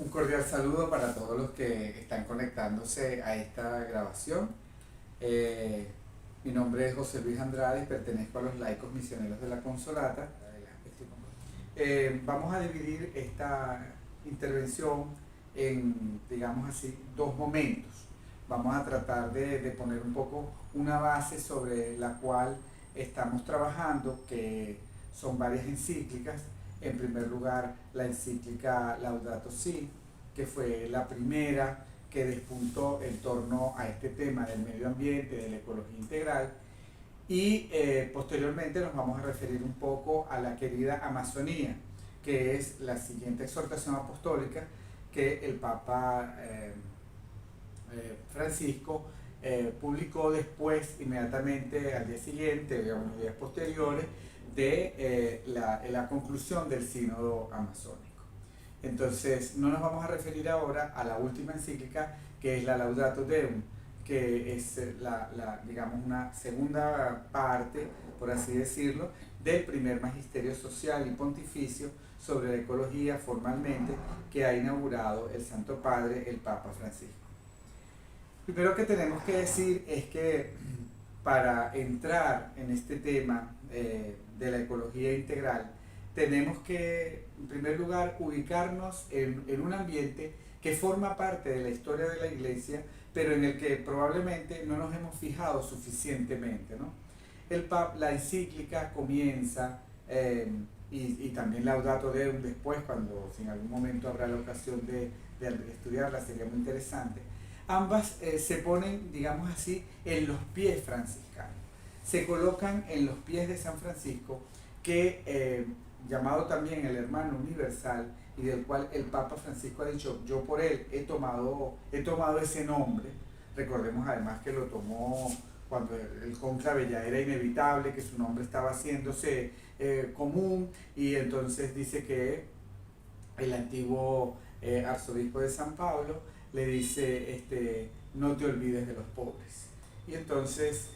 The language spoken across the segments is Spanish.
Un cordial saludo para todos los que están conectándose a esta grabación. Eh, Mi nombre es José Luis Andrade y pertenezco a los laicos misioneros de la Consolata. Vamos a dividir esta intervención en, digamos así, dos momentos. Vamos a tratar de poner un poco una base sobre la cual estamos trabajando, que son varias encíclicas. En primer lugar, la encíclica Laudato Si, que fue la primera que despuntó en torno a este tema del medio ambiente, de la ecología integral. Y posteriormente nos vamos a referir un poco a la querida Amazonía, que es la siguiente exhortación apostólica que el Papa Francisco publicó después, inmediatamente al día siguiente, digamos, días posteriores, de la conclusión del sínodo amazónico. Entonces, no nos vamos a referir ahora a la última encíclica, que es la Laudato Deum, que es digamos, una segunda parte, por así decirlo, del primer magisterio social y pontificio sobre la ecología formalmente que ha inaugurado el Santo Padre, el Papa Francisco. Primero que tenemos que decir es que para entrar en este tema de la ecología integral, tenemos que, en primer lugar, ubicarnos en un ambiente que forma parte de la historia de la Iglesia, pero en el que probablemente no nos hemos fijado suficientemente, ¿no? La encíclica comienza, y también Laudato Deum después, cuando si en algún momento habrá la ocasión de estudiarla, sería muy interesante. Ambas se ponen, digamos así, en los pies franciscanos. Se colocan en los pies de San Francisco, que llamado también el hermano universal, y del cual el Papa Francisco ha dicho: yo por él he tomado ese nombre. Recordemos además que lo tomó cuando el cónclave ya era inevitable, que su nombre estaba haciéndose común, y entonces dice que el antiguo arzobispo de San Pablo le dice, no te olvides de los pobres. Y entonces,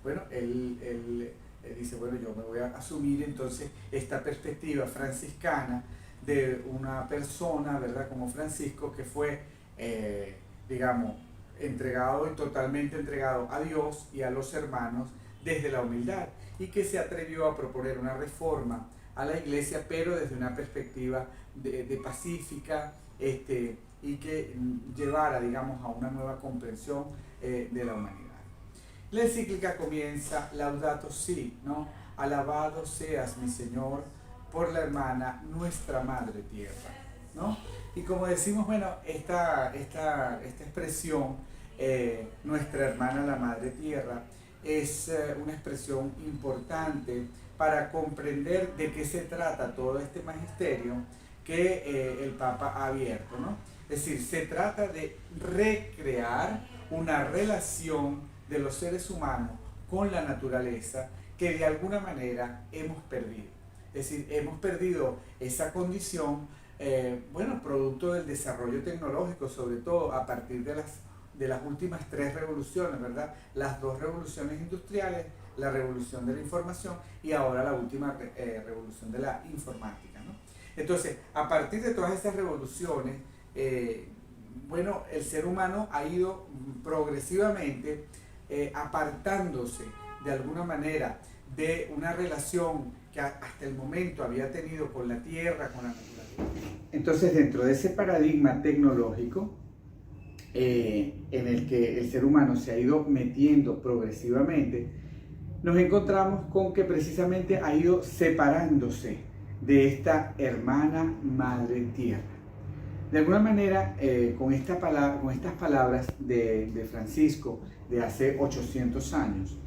bueno, él dice, bueno, yo me voy a asumir entonces esta perspectiva franciscana de una persona, ¿verdad?, como Francisco, que fue, digamos, entregado y totalmente entregado a Dios y a los hermanos desde la humildad, y que se atrevió a proponer una reforma a la Iglesia, pero desde una perspectiva de pacífica, y que llevara, digamos, a una nueva comprensión de la humanidad. La encíclica comienza Laudato Si, ¿no? Alabado seas, mi Señor, por la hermana, nuestra Madre Tierra, ¿no? Y como decimos, bueno, esta expresión, nuestra hermana la Madre Tierra, es una expresión importante para comprender de qué se trata todo este magisterio que el Papa ha abierto, ¿no? Es decir, se trata de recrear una relación de los seres humanos con la naturaleza que de alguna manera hemos perdido. Es decir, hemos perdido esa condición, bueno, producto del desarrollo tecnológico, sobre todo a partir de las últimas tres revoluciones, ¿verdad? Las dos revoluciones industriales, la revolución de la información y ahora la última revolución de la informática, ¿no? Entonces, a partir de todas estas revoluciones, bueno, el ser humano ha ido progresivamente apartándose de alguna manera de una relación que hasta el momento había tenido con la tierra, con la naturaleza. Entonces, dentro de ese paradigma tecnológico, en el que el ser humano se ha ido metiendo progresivamente, nos encontramos con que precisamente ha ido separándose de esta hermana madre tierra. De alguna manera, con estas palabras de Francisco de hace 800 años,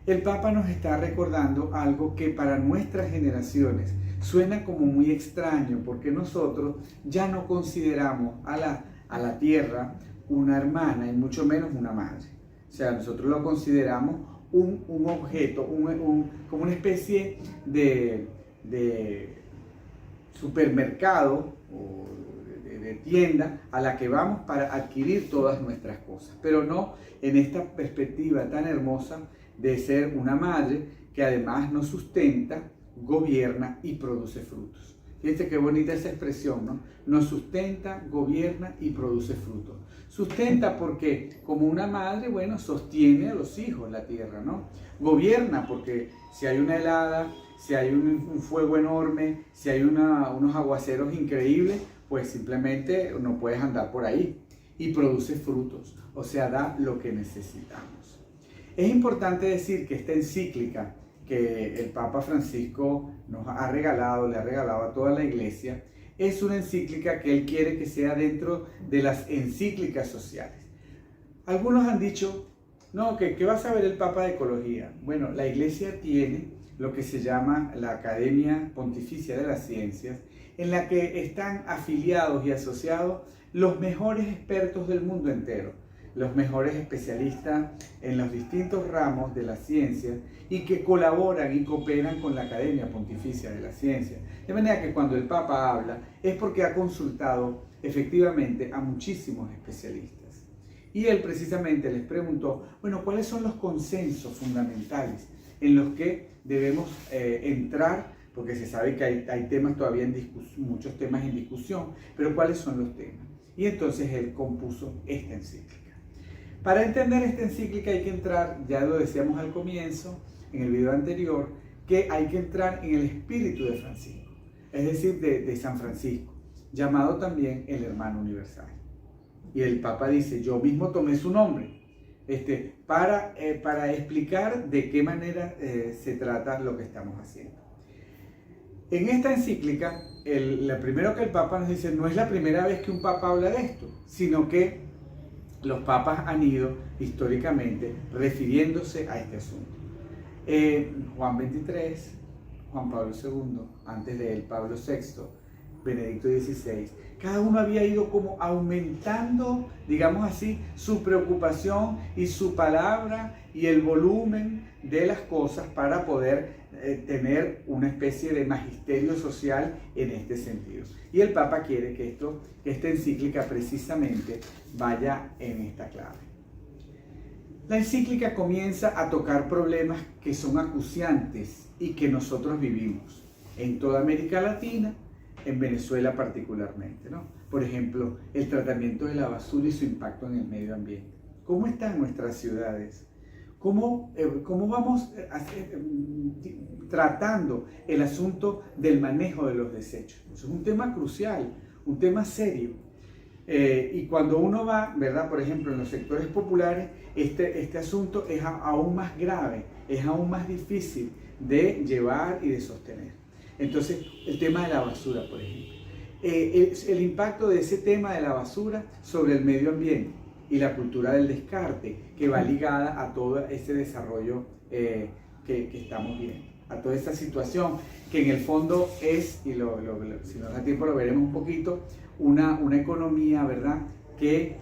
el Papa nos está recordando algo que para nuestras generaciones suena como muy extraño, porque nosotros ya no consideramos a la tierra una hermana y mucho menos una madre. O sea, nosotros lo consideramos un objeto, como una especie de supermercado o de tienda a la que vamos para adquirir todas nuestras cosas, pero no en esta perspectiva tan hermosa de ser una madre que además nos sustenta, gobierna y produce frutos. Fíjense qué bonita esa expresión, ¿no? Nos sustenta, gobierna y produce frutos. Sustenta porque como una madre, bueno, sostiene a los hijos la tierra, ¿no? Gobierna porque si hay una helada, si hay un fuego enorme, si hay unos aguaceros increíbles, pues simplemente no puedes andar por ahí. Y produce frutos, o sea, da lo que necesitamos. Es importante decir que esta encíclica que el Papa Francisco nos ha regalado, le ha regalado a toda la Iglesia, es una encíclica que él quiere que sea dentro de las encíclicas sociales. Algunos han dicho, no, ¿qué va a saber el Papa de ecología? Bueno, la Iglesia tiene lo que se llama la Academia Pontificia de las Ciencias, en la que están afiliados y asociados los mejores expertos del mundo entero, los mejores especialistas en los distintos ramos de la ciencia y que colaboran y cooperan con la Academia Pontificia de la Ciencia. De manera que cuando el Papa habla es porque ha consultado efectivamente a muchísimos especialistas. Y él precisamente les preguntó, bueno, ¿cuáles son los consensos fundamentales en los que debemos entrar? Porque se sabe que hay temas todavía en discusión, muchos temas en discusión, pero ¿cuáles son los temas? Y entonces él compuso esta encíclica. Para entender esta encíclica hay que entrar, ya lo decíamos al comienzo, en el video anterior, que hay que entrar en el espíritu de Francisco, es decir, de San Francisco, llamado también el hermano universal. Y el Papa dice, yo mismo tomé su nombre, para explicar de qué manera se trata lo que estamos haciendo. En esta encíclica, lo primero que el Papa nos dice, no es la primera vez que un Papa habla de esto, sino que los papas han ido históricamente refiriéndose a este asunto. Juan XXIII, Juan Pablo II, antes de él Pablo VI, Benedicto XVI, cada uno había ido como aumentando, digamos así, su preocupación y su palabra y el volumen de las cosas para poder tener una especie de magisterio social en este sentido. Y el Papa quiere que esta encíclica precisamente vaya en esta clave. La encíclica comienza a tocar problemas que son acuciantes y que nosotros vivimos en toda América Latina, en Venezuela particularmente, ¿no? Por ejemplo, el tratamiento de la basura y su impacto en el medio ambiente. ¿Cómo están nuestras ciudades? ¿Cómo vamos tratando el asunto del manejo de los desechos? Eso es un tema crucial, un tema serio. Y cuando uno va, ¿verdad? Por ejemplo, en los sectores populares, este asunto es aún más grave, es aún más difícil de llevar y de sostener. Entonces, el tema de la basura, por ejemplo. El impacto de ese tema de la basura sobre el medio ambiente y la cultura del descarte, que va ligada a todo ese desarrollo que estamos viendo, a toda esta situación, que en el fondo es, y si nos da tiempo lo veremos un poquito, una economía, ¿verdad?, que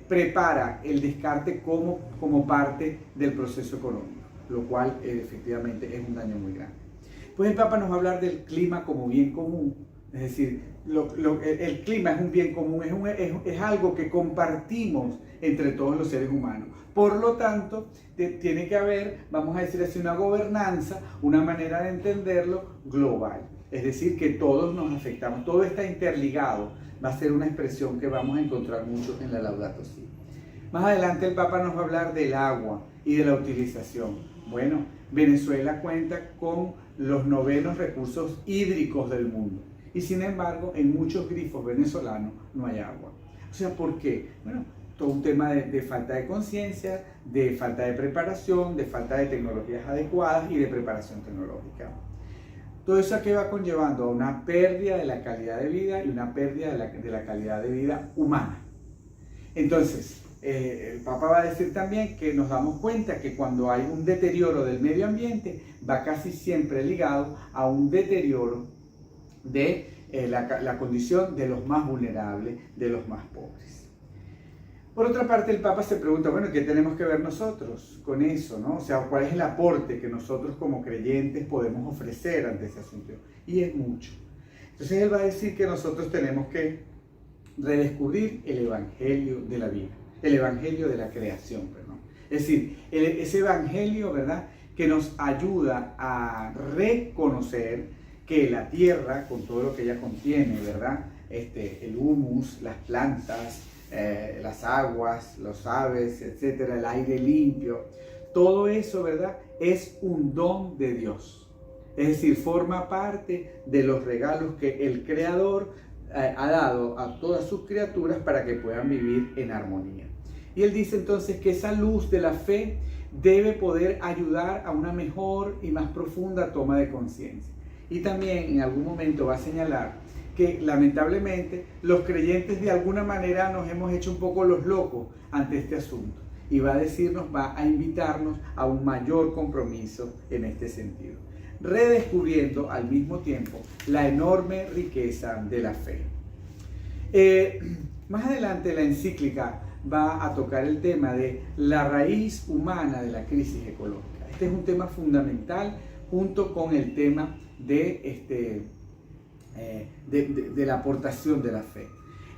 prepara el descarte como parte del proceso económico, lo cual efectivamente es un daño muy grande. Pues el Papa nos va a hablar del clima como bien común, es decir, el clima es un bien común, es algo que compartimos entre todos los seres humanos. Por lo tanto, tiene que haber, vamos a decir así, una gobernanza, una manera de entenderlo global. Es decir, que todos nos afectamos, todo está interligado. Va a ser una expresión que vamos a encontrar mucho en la Laudato Si. Más adelante el Papa nos va a hablar del agua y de la utilización. Bueno, Venezuela cuenta con los 9º recursos hídricos del mundo. Y sin embargo, en muchos grifos venezolanos no hay agua. O sea, ¿por qué? Bueno, todo un tema de falta de conciencia, de falta de preparación, de falta de tecnologías adecuadas y de preparación tecnológica. Todo eso que va conllevando a una pérdida de la calidad de vida y una pérdida de la calidad de vida humana. Entonces, el Papa va a decir también que nos damos cuenta que cuando hay un deterioro del medio ambiente, va casi siempre ligado a un deterioro de la condición de los más vulnerables, de los más pobres. Por otra parte, el Papa se pregunta, bueno, ¿qué tenemos que ver nosotros con eso, no? O sea, ¿cuál es el aporte que nosotros como creyentes podemos ofrecer ante ese asunto? Y es mucho. Entonces él va a decir que nosotros tenemos que redescubrir el evangelio de la vida, el evangelio de la creación, perdón. Es decir, ese evangelio, ¿verdad?, que nos ayuda a reconocer que la tierra, con todo lo que ella contiene, ¿verdad? El humus, las plantas, las aguas, los aves, etcétera, el aire limpio, todo eso, ¿verdad? Es un don de Dios. Es decir, forma parte de los regalos que el Creador ha dado a todas sus criaturas para que puedan vivir en armonía. Y él dice entonces que esa luz de la fe debe poder ayudar a una mejor y más profunda toma de conciencia. Y también en algún momento va a señalar que lamentablemente los creyentes de alguna manera nos hemos hecho un poco los locos ante este asunto. Y va a decirnos, va a invitarnos a un mayor compromiso en este sentido, redescubriendo al mismo tiempo la enorme riqueza de la fe. Más adelante la encíclica va a tocar el tema de la raíz humana de la crisis ecológica. Este es un tema fundamental junto con el tema de la aportación de la fe.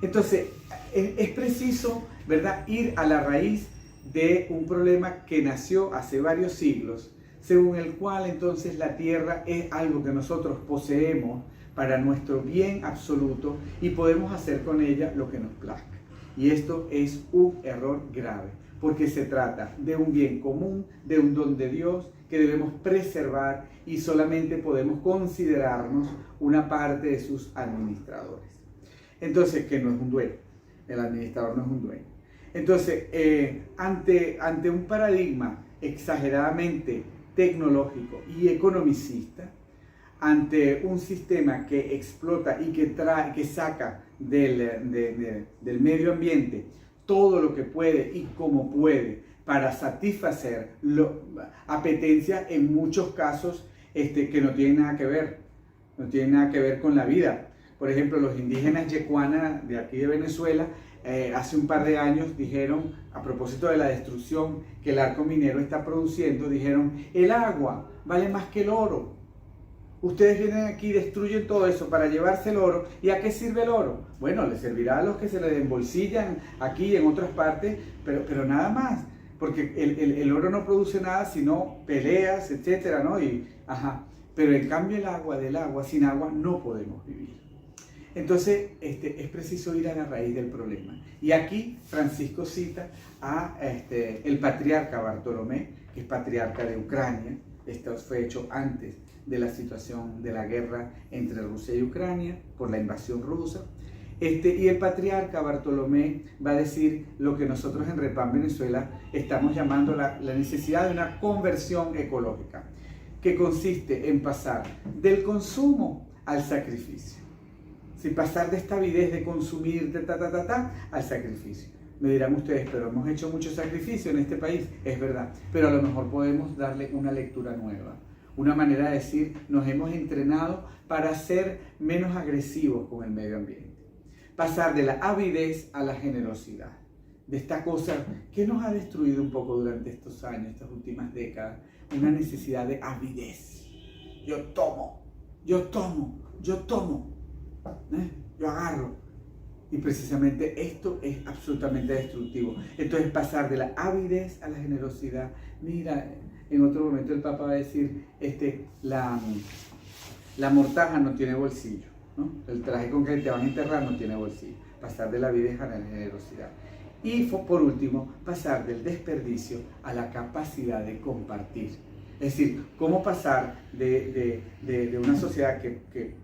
Entonces, es preciso, ¿verdad?, ir a la raíz de un problema que nació hace varios siglos, según el cual entonces la tierra es algo que nosotros poseemos para nuestro bien absoluto y podemos hacer con ella lo que nos plazca. Y esto es un error grave, porque se trata de un bien común, de un don de Dios que debemos preservar y solamente podemos considerarnos una parte de sus administradores. Entonces, que no es un dueño, el administrador no es un dueño. Entonces, ante un paradigma exageradamente tecnológico y economicista, ante un sistema que explota y que saca del medio ambiente todo lo que puede y como puede para satisfacer apetencias en muchos casos que no tienen nada que ver, no tienen nada que ver con la vida. Por ejemplo, los indígenas yecuana de aquí de Venezuela hace un par de años dijeron, a propósito de la destrucción que el arco minero está produciendo, dijeron, el agua vale más que el oro. Ustedes vienen aquí y destruyen todo eso para llevarse el oro. ¿Y a qué sirve el oro? Bueno, le servirá a los que se le embolsillan aquí y en otras partes, pero nada más. Porque el oro no produce nada sino peleas, etcétera, ¿no? Pero en cambio del agua, sin agua no podemos vivir. Entonces, es preciso ir a la raíz del problema. Y aquí Francisco cita a el patriarca Bartolomé, que es patriarca de Ucrania. Esto fue hecho antes de la situación de la guerra entre Rusia y Ucrania por la invasión rusa. Y el patriarca Bartolomé va a decir lo que nosotros en Repam Venezuela estamos llamando la necesidad de una conversión ecológica, que consiste en pasar del consumo al sacrificio. Pasar de esta avidez de consumir al sacrificio. Me dirán ustedes, pero hemos hecho mucho sacrificio en este país. Es verdad, pero a lo mejor podemos darle una lectura nueva. Una manera de decir, nos hemos entrenado para ser menos agresivos con el medio ambiente. Pasar de la avidez a la generosidad. De esta cosa que nos ha destruido un poco durante estos años, estas últimas décadas. Una necesidad de avidez. Yo tomo. Yo agarro. Y precisamente esto es absolutamente destructivo. Entonces pasar de la avidez a la generosidad. Mira, en otro momento el Papa va a decir, la mortaja no tiene bolsillo, ¿no? El traje con que te van a enterrar no tiene bolsillo. Pasar de la avidez a la generosidad. Y por último, pasar del desperdicio a la capacidad de compartir. Es decir, cómo pasar de una sociedad que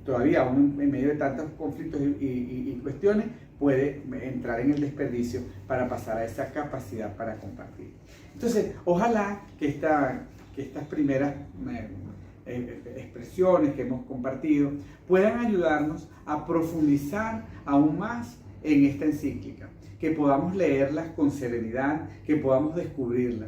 todavía aún en medio de tantos conflictos y cuestiones puede entrar en el desperdicio para pasar a esa capacidad para compartir. Entonces, ojalá que estas primeras expresiones que hemos compartido puedan ayudarnos a profundizar aún más en esta encíclica, que podamos leerlas con serenidad, que podamos descubrirla.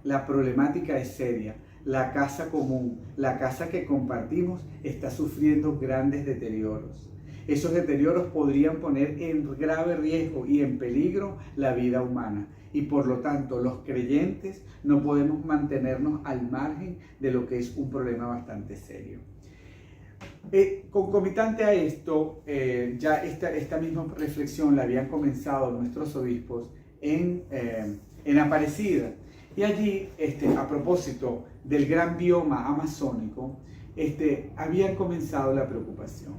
La problemática es seria. La casa común, la casa que compartimos, está sufriendo grandes deterioros. Esos deterioros podrían poner en grave riesgo y en peligro la vida humana. Y por lo tanto, los creyentes no podemos mantenernos al margen de lo que es un problema bastante serio. Concomitante a esto, ya esta misma reflexión la habían comenzado nuestros obispos en Aparecida. Y allí, a propósito del gran bioma amazónico, habían comenzado la preocupación.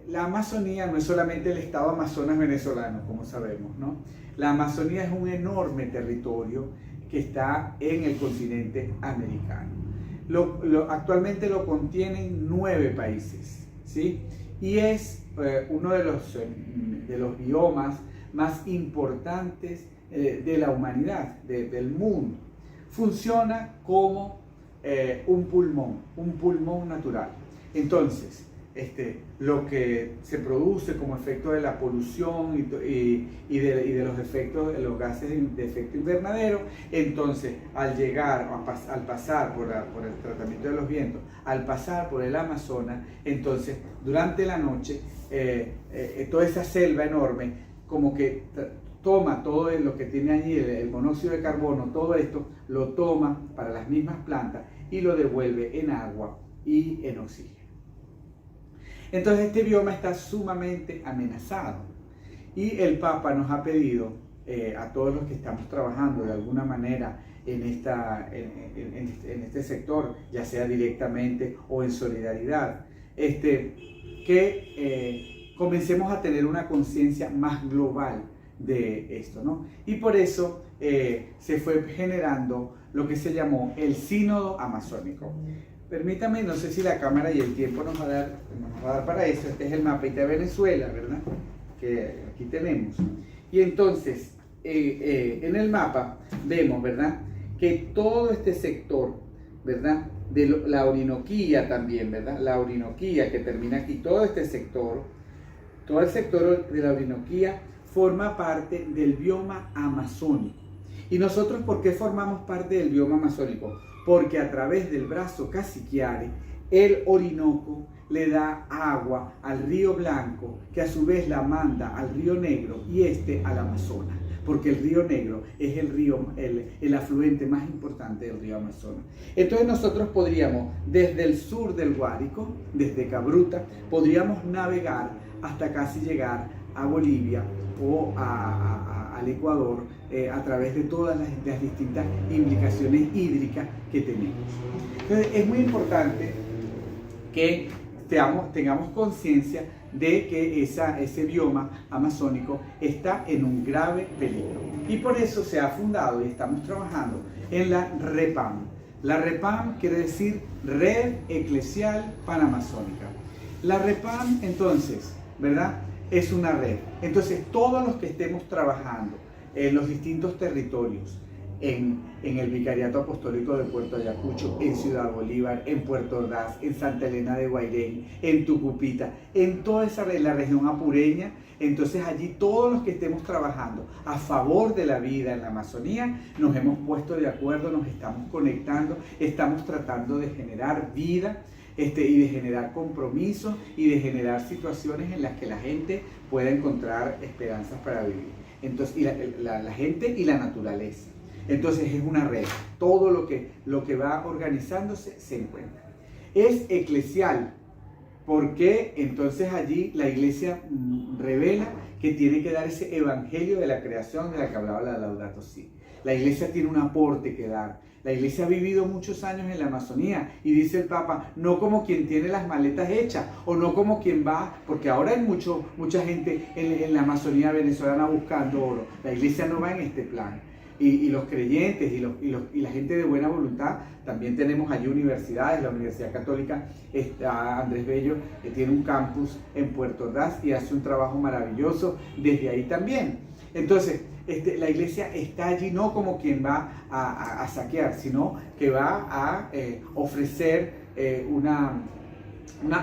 La Amazonía no es solamente el estado Amazonas venezolano, como sabemos, ¿no? La Amazonía es un enorme territorio que está en el continente americano. Actualmente lo contienen 9 países, ¿sí? Y es uno de los biomas más importantes de la humanidad, del mundo. Funciona como un pulmón natural. Entonces, lo que se produce como efecto de la polución y de los efectos de los gases de efecto invernadero, entonces al pasar por el tratamiento de los vientos, al pasar por el Amazonas, entonces durante la noche toda esa selva enorme como que toma todo lo que tiene allí, el monóxido de carbono, todo esto lo toma para las mismas plantas y lo devuelve en agua y en oxígeno. Entonces este bioma está sumamente amenazado y el Papa nos ha pedido a todos los que estamos trabajando de alguna manera en este sector, ya sea directamente o en solidaridad, que comencemos a tener una conciencia más global de esto, ¿no? Y por eso se fue generando lo que se llamó el Sínodo Amazónico. Permítame, no sé si la cámara y el tiempo nos va a dar para eso. Este es el mapita de Venezuela, ¿verdad? Que aquí tenemos. Y entonces, en el mapa vemos, ¿verdad? Que todo este sector, ¿verdad? De la Orinoquía también, ¿verdad? La Orinoquía que termina aquí, todo el sector de la Orinoquía forma parte del bioma amazónico. ¿Y nosotros por qué formamos parte del bioma amazónico? Porque a través del brazo Cassiquiare, el Orinoco le da agua al río Blanco, que a su vez la manda al río Negro y al Amazonas, porque el río Negro es el afluente más importante del río Amazonas. Entonces nosotros podríamos, desde el sur del Guárico, desde Cabruta, podríamos navegar hasta casi llegar a Bolivia o al Ecuador a través de todas las distintas implicaciones hídricas que tenemos. Entonces es muy importante que tengamos conciencia de que ese bioma amazónico está en un grave peligro. Y por eso se ha fundado y estamos trabajando en la REPAM. La REPAM quiere decir Red Eclesial Panamazónica. La REPAM, entonces, ¿verdad? Es una red. Entonces, todos los que estemos trabajando en los distintos territorios, en el Vicariato Apostólico de Puerto Ayacucho, en Ciudad Bolívar, en Puerto Ordaz, en Santa Elena de Guairén, en Tucupita, en toda la región apureña, entonces allí todos los que estemos trabajando a favor de la vida en la Amazonía, nos hemos puesto de acuerdo, nos estamos conectando, estamos tratando de generar vida, y de generar compromisos y de generar situaciones en las que la gente pueda encontrar esperanzas para vivir. Entonces, y la gente y la naturaleza. Entonces es una red. Todo lo que va organizándose se encuentra. Es eclesial, porque entonces allí la iglesia revela que tiene que dar ese evangelio de la creación de la que hablaba la Laudato Si. La iglesia tiene un aporte que dar. La iglesia ha vivido muchos años en la Amazonía y dice el Papa, no como quien tiene las maletas hechas o no como quien va, porque ahora hay mucha gente en la Amazonía venezolana buscando oro. La iglesia no va en este plan. Y los creyentes y la gente de buena voluntad, también tenemos allí universidades, la Universidad Católica Andrés Bello tiene un campus en Puerto Ordaz y hace un trabajo maravilloso desde ahí también. Entonces, la iglesia está allí no como quien va a saquear, sino que va a ofrecer una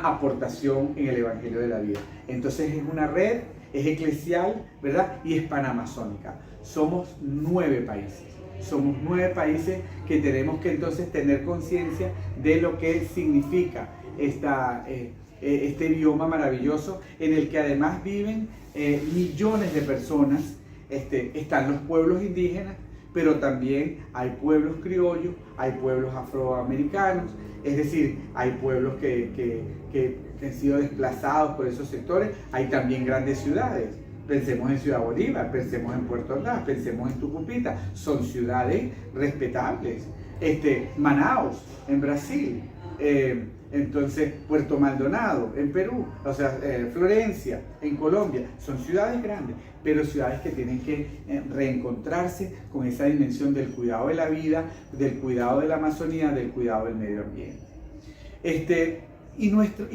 aportación en el Evangelio de la vida. Entonces es una red, es eclesial, ¿verdad? Y es panamazónica. Somos 9 países. Somos 9 países que tenemos que entonces tener conciencia de lo que significa este bioma maravilloso en el que además viven millones de personas. Están los pueblos indígenas, pero también hay pueblos criollos, hay pueblos afroamericanos, es decir, hay pueblos que han sido desplazados por esos sectores, hay también grandes ciudades. Pensemos en Ciudad Bolívar, pensemos en Puerto Ordaz, pensemos en Tucupita, son ciudades respetables. Manaus, en Brasil, Entonces, Puerto Maldonado en Perú, o sea, Florencia en Colombia, son ciudades grandes, pero ciudades que tienen que reencontrarse con esa dimensión del cuidado de la vida, del cuidado de la Amazonía, del cuidado del medio ambiente. ¿Y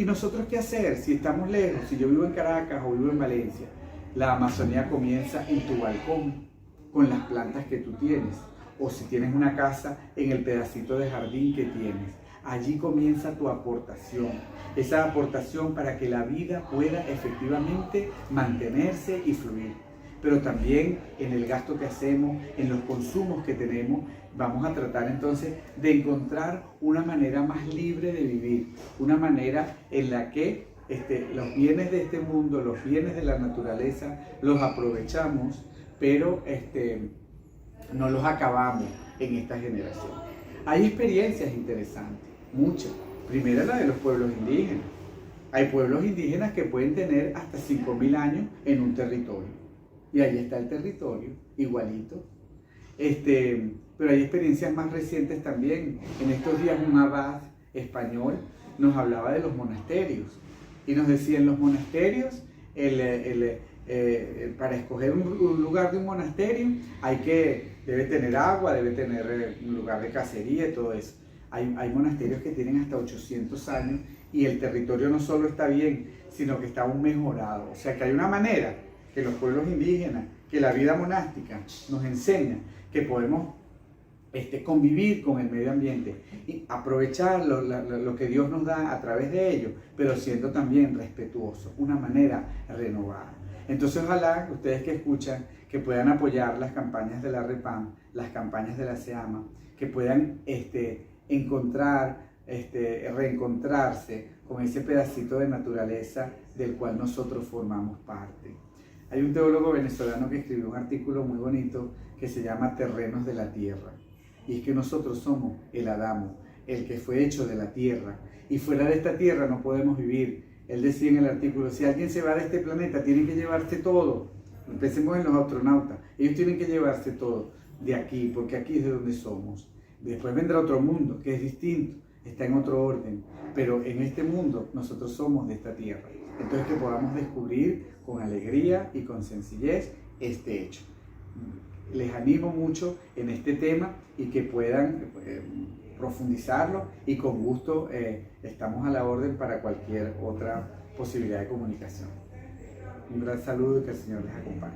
nosotros qué hacer? Si estamos lejos, si yo vivo en Caracas o vivo en Valencia, la Amazonía comienza en tu balcón, con las plantas que tú tienes, o si tienes una casa, en el pedacito de jardín que tienes. Allí comienza tu aportación, esa aportación para que la vida pueda efectivamente mantenerse y fluir. Pero también en el gasto que hacemos, en los consumos que tenemos, vamos a tratar entonces de encontrar una manera más libre de vivir, una manera en la que los bienes de este mundo, los bienes de la naturaleza, los aprovechamos, pero no los acabamos en esta generación. Hay experiencias interesantes, muchas. Primera, la de los pueblos indígenas. Hay pueblos indígenas que pueden tener hasta 5.000 años en un territorio. Y ahí está el territorio, igualito. Pero hay experiencias más recientes también. En estos días un abad español nos hablaba de los monasterios. Y nos decía, en los monasterios, para escoger un lugar de un monasterio, debe tener agua, debe tener un lugar de cacería y todo eso. Hay monasterios que tienen hasta 800 años y el territorio no solo está bien, sino que está aún mejorado. O sea que hay una manera que los pueblos indígenas, que la vida monástica nos enseña que podemos convivir con el medio ambiente y aprovechar lo que Dios nos da a través de ello, pero siendo también respetuosos, una manera renovada. Entonces ojalá ustedes que escuchan, que puedan apoyar las campañas de la REPAM, las campañas de la SEAMA, que puedan reencontrarse con ese pedacito de naturaleza del cual nosotros formamos parte. Hay un teólogo venezolano que escribió un artículo muy bonito que se llama Terrenos de la Tierra. Y es que nosotros somos el Adamo, el que fue hecho de la tierra. Y fuera de esta tierra no podemos vivir. Él decía en el artículo, si alguien se va de este planeta, tienen que llevarse todo. Pensemos en los astronautas. Ellos tienen que llevarse todo de aquí, porque aquí es de donde somos. Después vendrá otro mundo, que es distinto, está en otro orden. Pero en este mundo nosotros somos de esta tierra. Entonces que podamos descubrir con alegría y con sencillez este hecho. Les animo mucho en este tema y que puedan profundizarlo y con gusto estamos a la orden para cualquier otra posibilidad de comunicación. Un gran saludo y que el Señor les acompañe.